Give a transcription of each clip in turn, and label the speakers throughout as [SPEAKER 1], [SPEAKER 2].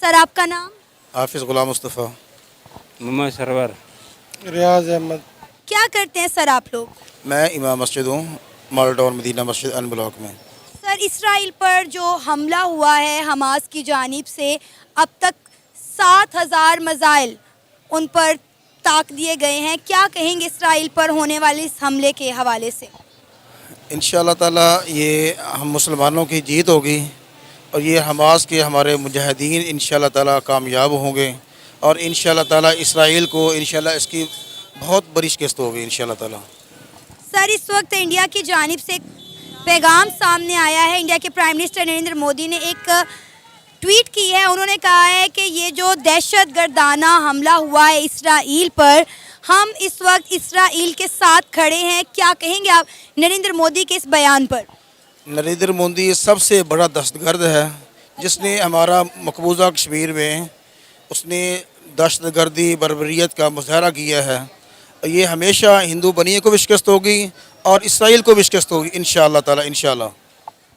[SPEAKER 1] Sir आपका नाम?
[SPEAKER 2] हाफिज़ ग़ुलाम मुस्तफ़ा।
[SPEAKER 3] मोहम्मद सरवर।
[SPEAKER 4] रियाज अहमद।
[SPEAKER 1] क्या करते हैं सर आप लोग?
[SPEAKER 2] मैं इमाम मस्जिद हूँ, मॉडल टाउन मदीना मस्जिद अन ब्लॉक में।
[SPEAKER 1] सर इसराइल पर जो हमला हुआ है हमास की जानिब से, अब तक 7,000 मिसाइल उन पर ताक दिए गए हैं। क्या कहेंगे इसराइल पर होने वाले इस हमले के हवाले से?
[SPEAKER 2] इंशाअल्लाह ताला ये हम मुसलमानों की जीत होगी और ये हमास के हमारे मुजाहिदीन इंशाअल्लाह ताला कामयाब होंगे और इंशाअल्लाह ताला इसराइल को इंशाअल्लाह इसकी बहुत बड़ी शिकस्त होगी इंशाअल्लाह ताला।
[SPEAKER 1] सर इस वक्त इंडिया की जानिब से एक पैगाम सामने आया है। इंडिया के प्राइम मिनिस्टर नरेंद्र मोदी ने एक ट्वीट की है। उन्होंने कहा है कि ये जो दहशतगर्दाना हमला हुआ है इसराइल पर, हम इस वक्त इसराइल के साथ खड़े हैं। क्या कहेंगे आप नरेंद्र मोदी के इस बयान पर?
[SPEAKER 2] नरेंद्र मोदी सबसे बड़ा दहशतगर्द है जिसने हमारा मकबूजा कश्मीर में उसने दहशतगर्दी बर्बरियत का मुजाहरा किया है। ये हमेशा हिंदू बनिए को भी शिकस्त होगी और इसराइल को भी शिकस्त होगी इंशाअल्लाह ताला इंशाअल्लाह।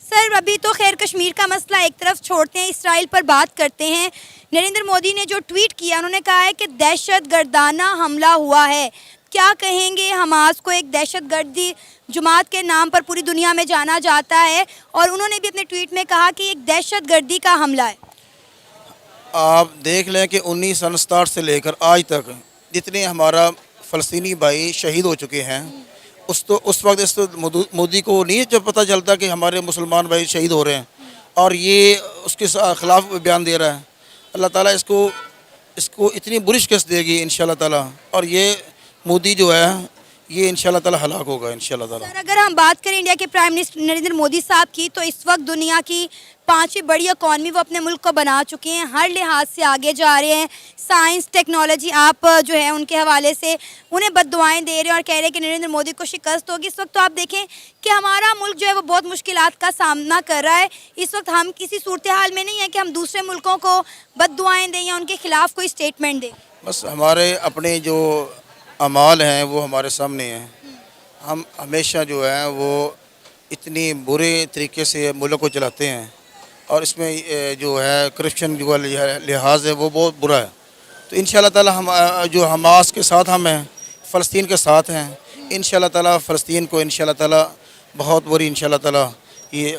[SPEAKER 1] सर अभी तो खैर कश्मीर का मसला एक तरफ छोड़ते हैं, इसराइल पर बात करते हैं। नरेंद्र मोदी ने जो ट्वीट किया, उन्होंने कहा है कि दहशतगर्दाना हमला हुआ है। क्या कहेंगे? हमास को एक दहशतगर्दी जुमात के नाम पर पूरी दुनिया में जाना जाता है और उन्होंने भी अपने ट्वीट में कहा कि एक दहशतगर्दी का हमला है।
[SPEAKER 2] आप देख लें कि 1967 से लेकर आज तक जितने हमारा फ़लस्तीनी भाई शहीद हो चुके हैं, उस वक्त इस मोदी को नहीं जब पता चलता कि हमारे मुसलमान भाई शहीद हो रहे हैं और ये उसके ख़िलाफ़ बयान दे रहा है। अल्लाह ताला इसको इतनी बुरी शिकस्त देगी इंशाअल्लाह ताला और ये मोदी जो है ये इंशाअल्लाह ताला हलाक होगा इंशाअल्लाह ताला।
[SPEAKER 1] सर अगर हम बात करें इंडिया के प्राइम मिनिस्टर नरेंद्र मोदी साहब की, तो इस वक्त दुनिया की 5वीं बड़ी इकॉनमी वो अपने मुल्क को बना चुके हैं। हर लिहाज से आगे जा रहे हैं। साइंस टेक्नोलॉजी आप जो है उनके हवाले से उन्हें बद्दुआएं दे रहे हैं और कह रहे हैं कि नरेंद्र मोदी को शिकस्त होगी। इस वक्त तो आप देखें कि हमारा मुल्क जो है वो बहुत मुश्किलात का सामना कर रहा है। इस वक्त हम किसी सूरत हाल में नहीं है कि हम दूसरे मुल्कों को बद्दुआएं दें या उनके खिलाफ कोई स्टेटमेंट दें।
[SPEAKER 2] बस हमारे अपने जो अमाल हैं वो हमारे सामने हैं। हम हमेशा जो है वो इतनी बुरे तरीके से मुल्क को चलाते हैं और इसमें जो है करप्शन जो लिहाज है वो बहुत बुरा है। तो इंशाअल्लाह ताला हम जो हमास के साथ हम हैं, फ़लस्तीन के साथ हैं, इंशाअल्लाह ताला फ़लस्तीन को इंशाअल्लाह ताला बहुत बुरी इंशाअल्लाह ताला ये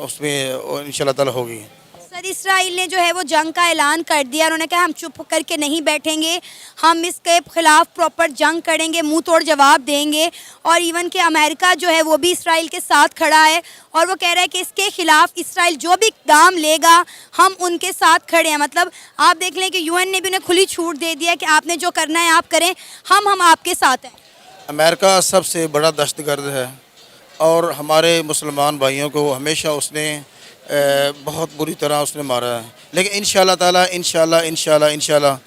[SPEAKER 2] उसमें इंशाअल्लाह ताला होगी।
[SPEAKER 1] सर इसराइल ने जो है वो जंग का ऐलान कर दिया। उन्होंने कहा हम चुप करके नहीं बैठेंगे, हम इसके खिलाफ प्रॉपर जंग करेंगे, मुंह तोड़ जवाब देंगे। और इवन कि अमेरिका जो है वो भी इसराइल के साथ खड़ा है और वो कह रहा है कि इसके खिलाफ इसराइल जो भी इक़दाम लेगा हम उनके साथ खड़े हैं। मतलब आप देख लें कि यूएन ने भी उन्हें खुली छूट दे दिया कि आपने जो करना है आप करें, हम आपके साथ हैं।
[SPEAKER 2] अमेरिका सबसे बड़ा दहशतगर्द है और हमारे मुसलमान भाइयों को हमेशा उसने बहुत बुरी तरह उसने मारा है। लेकिन इंशाअल्लाह ताला इंशाअल्लाह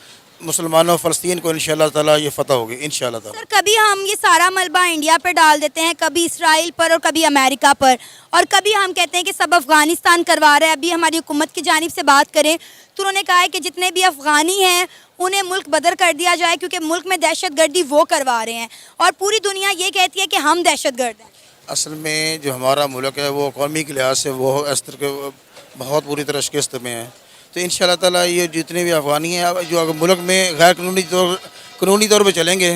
[SPEAKER 2] मुसलमानों फ़लस्तीन को इंशाअल्लाह ताला ये फ़तह होगी इंशाअल्लाह ताला।
[SPEAKER 1] सर कभी हम ये सारा मलबा इंडिया पर डाल देते हैं, कभी इसराइल पर और कभी अमेरिका पर, और कभी हम कहते हैं कि सब अफ़गानिस्तान करवा रहा है। अभी हमारी हुकूमत की जानिब से बात करें तो उन्होंने कहा है कि जितने भी अफ़गानी हैं उन्हें मुल्क बदर कर दिया जाए क्योंकि मुल्क में दहशतगर्दी वो करवा रहे हैं और पूरी दुनिया ये कहती है कि हम दहशतगर्द हैं।
[SPEAKER 2] असल में जो हमारा मुल्क है वो कौमी के लिहाज से वो इस तरह के बहुत बुरी तरह शिकस्त में है। तो इंशाअल्लाह ताला ये जितने भी अफ़गानी हैं जो अगर मुल्क में गैर कानूनी तौर पे चलेंगे,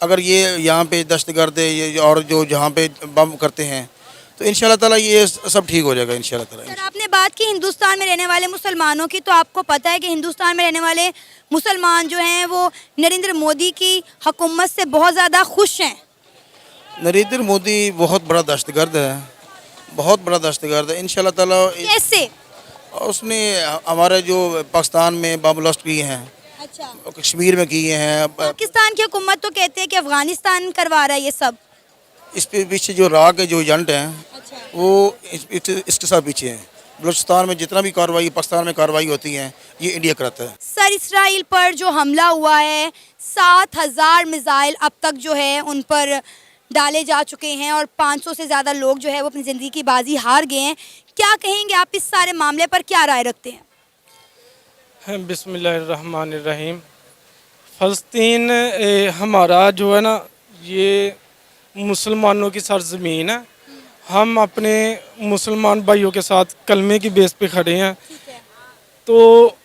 [SPEAKER 2] अगर ये यहाँ पे दहशतगर्द ये और जो जहाँ पे बम करते हैं तो इंशाअल्लाह ताला ये सब ठीक हो जाएगा इंशाअल्लाह ताला।
[SPEAKER 1] सर आपने बात की हिंदुस्तान में रहने वाले मुसलमानों की, तो आपको पता है कि हिंदुस्तान में रहने वाले मुसलमान जो हैं वो नरेंद्र मोदी की हुकूमत से बहुत ज़्यादा खुश हैं।
[SPEAKER 2] नरेंद्र मोदी बहुत बड़ा दहशतगर्द है, बहुत बड़ा दहशतगर्द है इंशाअल्लाह ताला।
[SPEAKER 1] कैसे?
[SPEAKER 2] उसने हमारे जो पाकिस्तान में बम ब्लास्ट किए हैं,
[SPEAKER 1] अच्छा,
[SPEAKER 2] कश्मीर में किए हैं।
[SPEAKER 1] पाकिस्तान की हुकूमत तो कहते हैं कि अफगानिस्तान करवा रहा है ये सब।
[SPEAKER 2] इस पे पीछे जो राग के जो एजेंट हैं
[SPEAKER 1] अच्छा।
[SPEAKER 2] वो इसके साथ पीछे हैं। बलूचिस्तान में जितना भी कार्रवाई पाकिस्तान में कार्रवाई होती है ये इंडिया कराता है।
[SPEAKER 1] सर इसराइल पर जो हमला हुआ है 7,000 मिसाइल अब तक जो है उन पर डाले जा चुके हैं और 500 से ज़्यादा लोग जो है वो अपनी ज़िंदगी की बाजी हार गए हैं। क्या कहेंगे आप इस सारे मामले पर, क्या राय रखते हैं?
[SPEAKER 4] बिस्मिल्लाहिर्रहमानिर्रहीम। फ़लस्तीन हमारा जो है ना ये मुसलमानों की सरज़मीन है। हम अपने मुसलमान भाइयों के साथ कलमे की बेस पे खड़े हैं। तो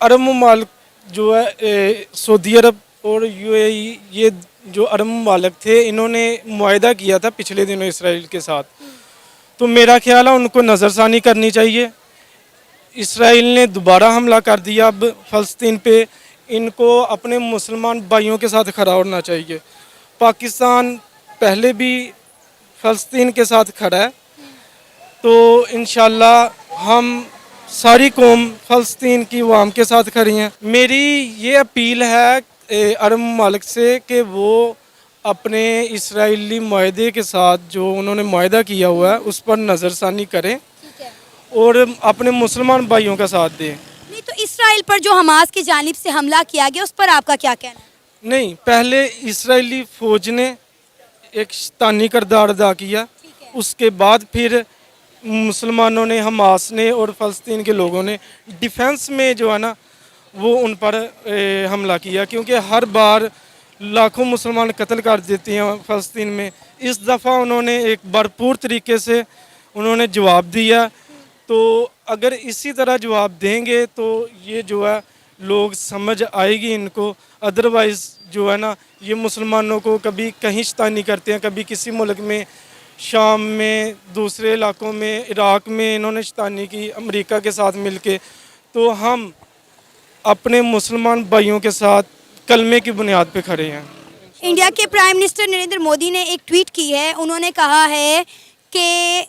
[SPEAKER 4] अरब ममालिक जो है सऊदी अरब और यूएई, ये जो अरब ममालिक थे, इन्होंने मुआहदा किया था पिछले दिनों इसराइल के साथ। तो मेरा ख्याल है उनको नज़रसानी करनी चाहिए। इसराइल ने दोबारा हमला कर दिया अब फ़लस्तीन पे, इनको अपने मुसलमान भाइयों के साथ खड़ा होना चाहिए। पाकिस्तान पहले भी फ़लस्तीन के साथ खड़ा है, तो इंशाल्लाह हम सारी कौम फ़लस्तीन की अवाम के साथ खड़ी हैं। मेरी ये अपील है अरब ममालिक से कि वो अपने इसराइली मुआहदे के साथ जो उन्होंने मुआहदा किया हुआ है उस पर नज़रसानी करें और अपने मुसलमान भाइयों का साथ दें।
[SPEAKER 1] नहीं तो इसराइल पर जो हमास की जानिब से हमला किया गया उस पर आपका क्या कहना है?
[SPEAKER 4] नहीं, पहले इसराइली फ़ौज ने एक शैतानी किरदार अदा किया, उसके बाद फिर मुसलमानों ने, हमास ने और फ़लस्तीन के लोगों ने डिफेंस में जो है ना वो उन पर हमला किया, क्योंकि हर बार लाखों मुसलमान कत्ल कर देते हैं फ़लस्तीन में। इस दफ़ा उन्होंने एक भरपूर तरीके से उन्होंने जवाब दिया, तो अगर इसी तरह जवाब देंगे तो ये जो है लोग समझ आएगी इनको। अदरवाइज़ जो है ना ये मुसलमानों को कभी कहीं शैतानी करते हैं, कभी किसी मुल्क में, शाम में, दूसरे इलाकों में, इराक़ में इन्होंने शैतानी की अमेरिका के साथ मिलके। तो हम अपने मुसलमान भाइयों के साथ कलमे की बुनियाद पे खड़े हैं।
[SPEAKER 1] इंडिया के प्राइम मिनिस्टर नरेंद्र मोदी ने एक ट्वीट की है। उन्होंने कहा है कि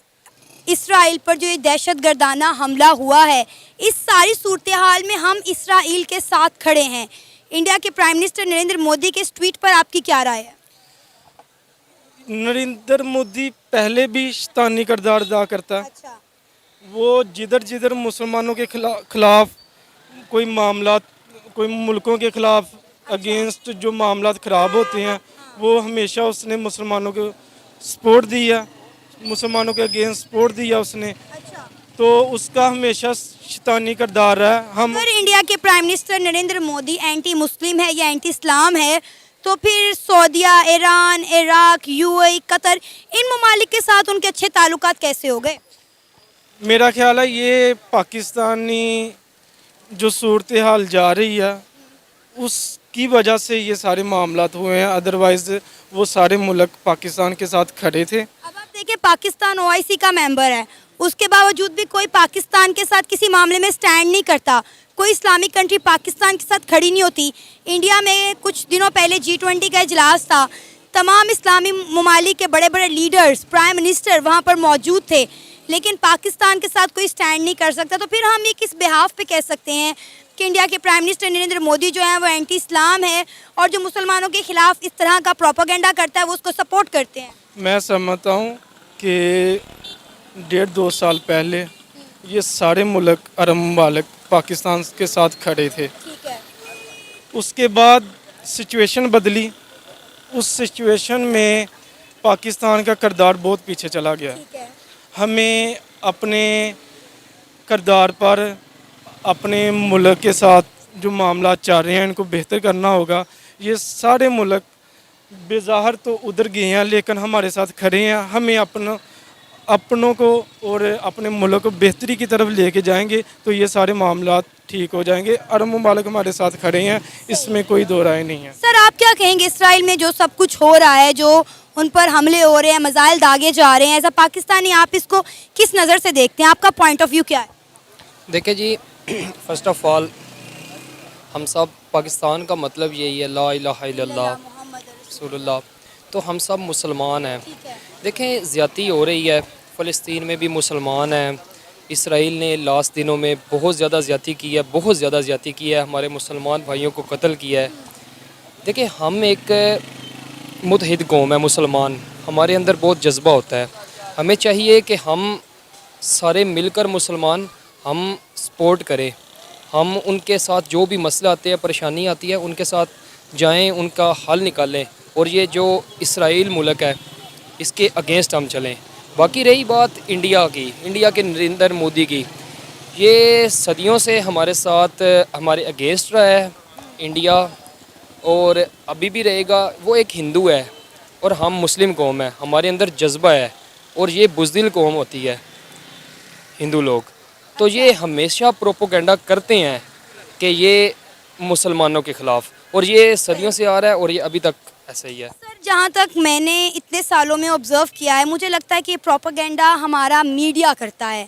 [SPEAKER 1] इसराइल पर जो ये दहशतगर्दाना हमला हुआ है, इस सारी सूरत हाल में हम इसराइल के साथ खड़े हैं। इंडिया के प्राइम मिनिस्टर नरेंद्र मोदी के इस ट्वीट पर आपकी क्या राय है?
[SPEAKER 4] नरेंद्र मोदी पहले भी शैतानी किरदार अदा करता है।
[SPEAKER 1] अच्छा।
[SPEAKER 4] वो जिधर जिधर मुसलमानों के खिलाफ कोई मामला, कोई मुल्कों के खिलाफ अगेंस्ट जो मामला ख़राब होते हैं, वो हमेशा उसने मुसलमानों को सपोर्ट दिया, मुसलमानों के अगेंस्ट सपोर्ट दिया उसने।
[SPEAKER 1] अच्छा।
[SPEAKER 4] तो उसका हमेशा शैतानी किरदार है। हम
[SPEAKER 1] अगर इंडिया के prime minister Narendra Modi anti Muslim है या एंटी इस्लाम है, तो फिर सऊदीया, ईरान, इराक, यूएई, कतर, इन ममालिक के साथ उनके अच्छे ताल्लुकात कैसे हो गए?
[SPEAKER 4] मेरा ख्याल है ये पाकिस्तानी जो सूरत हाल जा रही है उसकी वजह से ये सारे मामलात हुए हैं। अदरवाइज़ वो सारे मुल्क पाकिस्तान के साथ खड़े थे।
[SPEAKER 1] अब आप देखिए, पाकिस्तान ओआईसी का मेंबर है, उसके बावजूद भी कोई पाकिस्तान के साथ किसी मामले में स्टैंड नहीं करता। कोई इस्लामिक कंट्री पाकिस्तान के साथ खड़ी नहीं होती। इंडिया में कुछ दिनों पहले G20 का इजलास था, तमाम इस्लामी ममालिक के बड़े बड़े लीडर्स, प्राइम मिनिस्टर वहाँ पर मौजूद थे, लेकिन पाकिस्तान के साथ कोई स्टैंड नहीं कर सकता। तो फिर हम ये किस बिहाफ पे कह सकते हैं कि इंडिया के प्राइम मिनिस्टर नरेंद्र मोदी जो है वो एंटी इस्लाम है और जो मुसलमानों के खिलाफ इस तरह का प्रोपागेंडा करता है वो उसको सपोर्ट करते हैं?
[SPEAKER 4] मैं समझता हूँ कि 1.5-2 साल पहले ये सारे मुल्क अरब ममालिक पाकिस्तान के साथ खड़े थे।
[SPEAKER 1] ठीक है।
[SPEAKER 4] उसके बाद सिचुएशन बदली, उस सिचुएशन में पाकिस्तान का किरदार बहुत पीछे चला गया।
[SPEAKER 1] ठीक है।
[SPEAKER 4] हमें अपने किरदार पर अपने मुल्क के साथ जो मामला चल रहे हैं इनको बेहतर करना होगा। ये सारे मुल्क बेज़ाहिर तो उधर गए हैं लेकिन हमारे साथ खड़े हैं। हमें अपनों को और अपने मुल्क को बेहतरी की तरफ लेके जाएंगे तो ये सारे मामला ठीक हो जाएंगे। अरब ममालिक हमारे साथ खड़े हैं, इसमें कोई दो राय नहीं है।
[SPEAKER 1] सर, आप क्या कहेंगे इसराइल में जो सब कुछ हो रहा है, जो उन पर हमले हो रहे हैं, मिसाइल दागे जा रहे हैं, एज अ पाकिस्तानी आप इसको किस नज़र से देखते हैं? आपका पॉइंट ऑफ व्यू क्या है?
[SPEAKER 5] देखिए जी, फ़र्स्ट ऑफ ऑल हम सब पाकिस्तान का मतलब यही है ला इलाहा इल्लल्लाह रसूलुल्लाह, तो हम सब मुसलमान हैं। देखें, ज़्यादती हो रही है, फ़लस्तीन में भी मुसलमान हैं। इसराइल ने लास्ट दिनों में बहुत ज़्यादा ज़्यादती की है, बहुत ज़्यादा ज़्यादती की है, हमारे मुसलमान भाइयों को कत्ल किया है। देखिए, हम एक मुतहिद कौम है मुसलमान, हमारे अंदर बहुत जज्बा होता है। हमें चाहिए कि हम सारे मिलकर मुसलमान हम सपोर्ट करें, हम उनके साथ जो भी मसला आते हैं, परेशानी आती है, उनके साथ जाएं, उनका हल निकालें और ये जो इसराइल मुल्क है इसके अगेंस्ट हम चलें। बाकी रही बात इंडिया की, इंडिया के नरेंद्र मोदी की, ये सदियों से हमारे साथ हमारे अगेंस्ट रहा है इंडिया और अभी भी रहेगा। वो एक हिंदू है और हम मुस्लिम कौम है, हमारे अंदर जज्बा है और ये बुज़दिल कौम होती है हिंदू लोग, तो ये हमेशा प्रोपोगंडा करते हैं कि ये मुसलमानों के ख़िलाफ़, और ये सदियों से आ रहा है और ये अभी तक ऐसा ही है।
[SPEAKER 1] सर जहाँ तक मैंने इतने सालों में ऑब्ज़र्व किया है, मुझे लगता है कि प्रोपेगेंडा हमारा मीडिया करता है,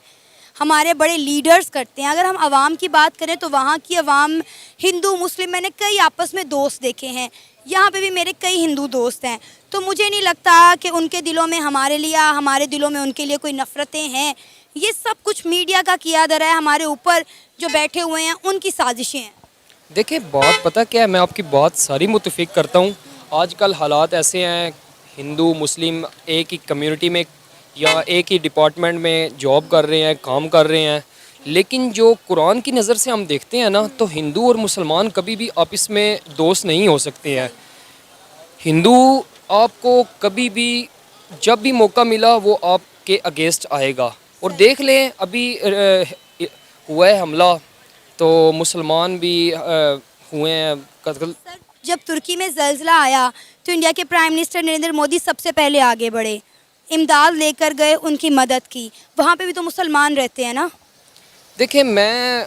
[SPEAKER 1] हमारे बड़े लीडर्स करते हैं। अगर हम आवाम की बात करें तो वहाँ की आवाम, हिंदू मुस्लिम, मैंने कई आपस में दोस्त देखे हैं, यहाँ पे भी मेरे कई हिंदू दोस्त हैं, तो मुझे नहीं लगता कि उनके दिलों में हमारे लिए, हमारे दिलों में उनके लिए कोई नफ़रतें हैं। ये सब कुछ मीडिया का किया धरा है, हमारे ऊपर जो बैठे हुए हैं उनकी साजिशें हैं।
[SPEAKER 5] देखिए बात पता क्या है, मैं आपकी बात सारी मुतफिक करता हूँ। आजकल हालात ऐसे हैं, हिंदू मुस्लिम एक ही कम्युनिटी में या एक ही डिपार्टमेंट में जॉब कर रहे हैं, काम कर रहे हैं, लेकिन जो कुरान की नज़र से हम देखते हैं ना, तो हिंदू और मुसलमान कभी भी आपस में दोस्त नहीं हो सकते हैं। हिंदू आपको कभी भी जब भी मौका मिला वो आपके अगेंस्ट आएगा, और देख लें अभी हुआ है हमला, तो मुसलमान भी हुए हैं कत्ल।
[SPEAKER 1] सर जब तुर्की में ज़ल्ज़ला आया तो इंडिया के प्राइम मिनिस्टर नरेंद्र मोदी सबसे पहले आगे बढ़े, इमदाद लेकर गए, उनकी मदद की। वहाँ पे भी तो मुसलमान रहते हैं ना।
[SPEAKER 5] देखिए मैं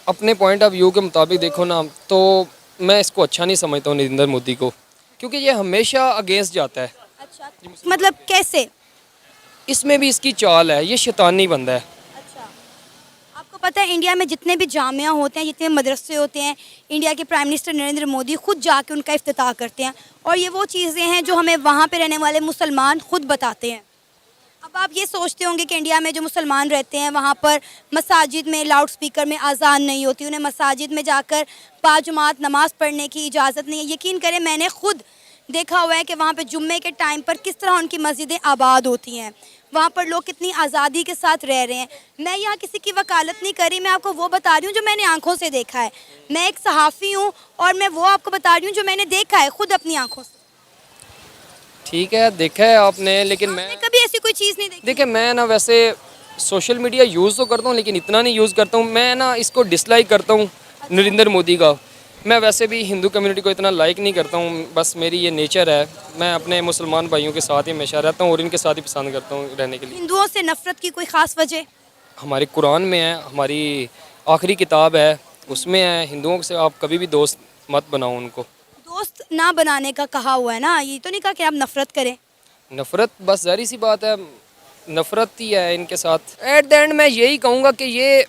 [SPEAKER 5] अपने पॉइंट ऑफ व्यू के मुताबिक देखो ना, तो मैं इसको अच्छा नहीं समझता हूँ नरेंद्र मोदी को, क्योंकि ये हमेशा अगेंस्ट जाता है।
[SPEAKER 1] अच्छा, मतलब कैसे?
[SPEAKER 5] इसमें भी इसकी चाल है, ये शैतानी बंदा है।
[SPEAKER 1] अच्छा, आपको पता है इंडिया में जितने भी जामिया होते हैं, जितने मदरसे होते हैं, इंडिया के प्राइम मिनिस्टर नरेंद्र मोदी खुद जाके उनका इफ्तिताह करते हैं, और ये वो चीज़ें हैं जो हमें वहाँ पे रहने वाले मुसलमान खुद बताते हैं। अब आप ये सोचते होंगे कि इंडिया में जो मुसलमान रहते हैं वहाँ पर मसाजिद में लाउड स्पीकर में अजान नहीं होती, उन्हें मसाजिद में जाकर पाँच नमाज पढ़ने की इजाज़त नहीं है। यकीन करें मैंने खुद देखा हुआ है कि वहाँ पे जुम्मे के टाइम पर किस तरह उनकी मस्जिदें आबाद होती हैं, वहाँ पर लोग कितनी आज़ादी के साथ रह रहे हैं। मैं यहाँ किसी की वकालत नहीं कर रही, मैं आपको वो बता रही हूँ जो मैंने आंखों से देखा है। मैं एक सहाफ़ी हूँ और मैं वो आपको बता रही हूँ जो मैंने देखा है खुद अपनी आंखों से।
[SPEAKER 5] ठीक है, देखा है आपने, लेकिन मैं
[SPEAKER 1] कभी ऐसी कोई चीज़ नहीं देखी।
[SPEAKER 5] देखिए मैं ना वैसे सोशल मीडिया यूज़ तो करता हूँ, लेकिन इतना नहीं यूज़ करता हूँ। मैं ना इसको डिसलाइक करता हूँ नरेंद्र मोदी का। मैं वैसे भी हिंदू कम्युनिटी को इतना लाइक नहीं करता हूँ, बस मेरी ये नेचर है। मैं अपने मुसलमान भाइयों के साथ ही हमेशा रहता हूँ और इनके साथ ही पसंद करता हूँ रहने के लिए।
[SPEAKER 1] हिंदुओं से नफरत की कोई ख़ास वजह?
[SPEAKER 5] हमारे कुरान में है, हमारी आखिरी किताब है, उसमें है हिंदुओं से आप कभी भी दोस्त मत बनाओ उनको।
[SPEAKER 1] दोस्त ना बनाने का कहा हुआ है ना, ये तो नहीं कहा कि आप नफरत करें।
[SPEAKER 5] नफ़रत बस ज़ाहिर सी बात है, नफ़रत ही है इनके साथ। एट द एंड मैं यही कहूँगा कि ये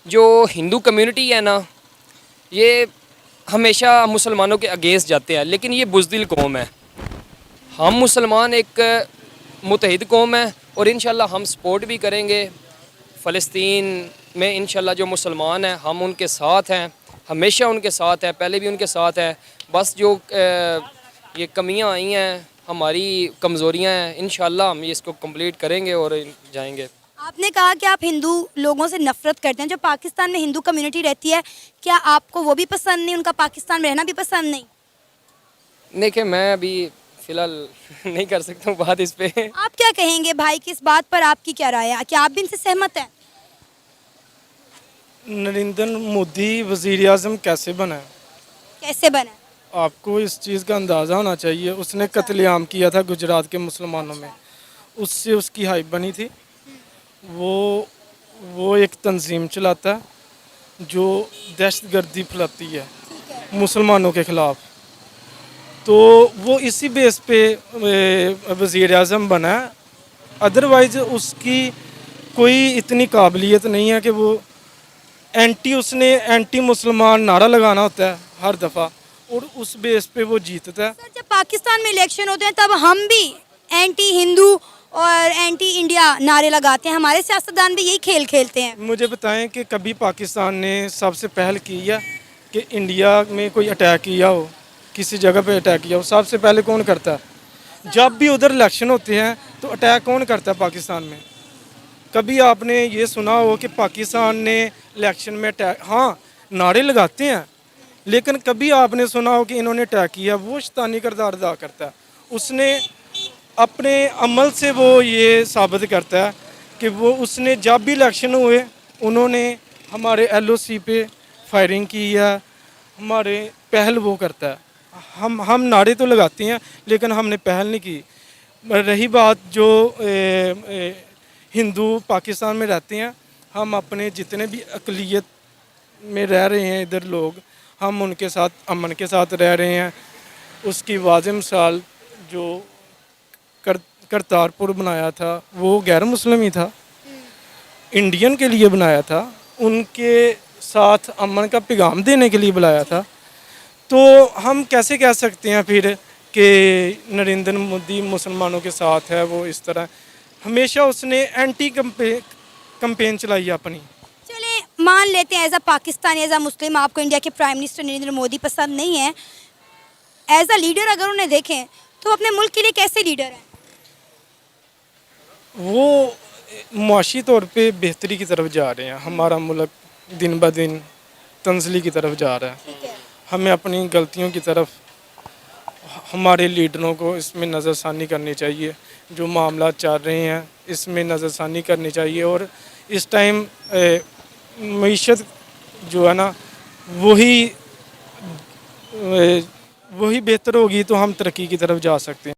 [SPEAKER 5] जो हिंदू कम्युनिटी है ना, ये हमेशा मुसलमानों के अगेंस्ट जाते हैं, लेकिन ये बुज़दिल कौम है। हम मुसलमान एक मुत्तहिद कौम है और इंशाल्लाह हम सपोर्ट भी करेंगे। फ़लस्तीन में इंशाल्लाह जो मुसलमान हैं हम उनके साथ हैं, हमेशा उनके साथ हैं, पहले भी उनके साथ हैं। बस जो ये कमियां आई हैं, हमारी कमज़ोरियां हैं, इंशाल्लाह हम ये इसको कंप्लीट करेंगे और जाएंगे।
[SPEAKER 1] आपने कहा कि आप हिंदू लोगों से नफरत करते हैं। जो पाकिस्तान में हिंदू कम्युनिटी रहती है, क्या आपको वो भी पसंद नहीं, उनका पाकिस्तान में रहना भी पसंद नहीं?
[SPEAKER 5] देखिए मैं अभी फ़िलहाल नहीं कर सकता हूँ बात इस पे।
[SPEAKER 1] आप क्या कहेंगे भाई कि इस बात पर आपकी क्या राय है, क्या आप भी इनसे सहमत हैं?
[SPEAKER 4] नरेंद्र मोदी वज़ीर आज़म कैसे बना है?
[SPEAKER 1] कैसे बना है?
[SPEAKER 4] आपको इस चीज़ का अंदाज़ा होना चाहिए। उसने कत्लेआम किया था गुजरात के मुसलमानों में, उससे उसकी हाइप बनी थी। वो एक तंजीम चलाता है जो दहशतगर्दी फैलाती है मुसलमानों के ख़िलाफ़। तो वो इसी बेस पे वज़ीर आज़म बना है। अदरवाइज़ उसकी कोई इतनी काबिलियत नहीं है कि वो उसने एंटी मुसलमान नारा लगाना होता है हर दफ़ा और उस बेस पे वो जीतता है।
[SPEAKER 1] सर जब पाकिस्तान में इलेक्शन होते हैं तब हम भी एंटी हिंदू और एंटी इंडिया नारे लगाते हैं, हमारे सियासतदान भी यही खेल खेलते हैं।
[SPEAKER 4] मुझे बताएं कि कभी पाकिस्तान ने सबसे पहल की है कि इंडिया में कोई अटैक किया हो, किसी जगह पे अटैक किया हो, सबसे पहले कौन करता है? जब भी उधर इलेक्शन होते हैं तो अटैक कौन करता है पाकिस्तान में? कभी आपने ये सुना हो कि पाकिस्तान ने इलेक्शन में अटैक, हाँ नारे लगाते हैं, लेकिन कभी आपने सुना हो कि इन्होंने अटैक किया? वो शैतानी किरदार अदा करता है। उसने अपने अमल से वो ये साबित करता है कि वो उसने जब भी इलेक्शन हुए उन्होंने हमारे LOC पे फायरिंग की है, हमारे पहल वो करता है। हम नारे तो लगाते हैं लेकिन हमने पहल नहीं की। रही बात जो हिंदू पाकिस्तान में रहते हैं, हम अपने जितने भी अक़लियत में रह रहे हैं इधर लोग, हम उनके साथ अमन के साथ रह रहे हैं। उसकी वाज़ेह मिसाल जो करतारपुर बनाया था वो गैर मुस्लिम ही था, इंडियन के लिए बनाया था, उनके साथ अमन का पैगाम देने के लिए बुलाया था। तो हम कैसे कह सकते हैं फिर कि नरेंद्र मोदी मुसलमानों के साथ है? वो इस तरह हमेशा उसने एंटी कंपेन चलाई है अपनी।
[SPEAKER 1] चले मान लेते हैं as a Pakistani, as a Muslim, आपको इंडिया के प्राइम मिनिस्टर नरेंद्र मोदी पसंद नहीं है, एज अ लीडर अगर उन्हें देखें तो अपने मुल्क के लिए कैसे लीडर हैं?
[SPEAKER 4] वो मुआशी तौर पे बेहतरी की तरफ जा रहे हैं। हमारा मुल्क दिन ब दिन तंजली की तरफ जा रहा है।
[SPEAKER 1] ठीक है।
[SPEAKER 4] हमें अपनी गलतियों की तरफ हमारे लीडरों को इसमें नज़रसानी करनी चाहिए। जो मामला चल रहे हैं इसमें नज़रसानी करनी चाहिए, और इस टाइम मईशत जो है ना वही बेहतर होगी तो हम तरक्की की तरफ जा सकते हैं।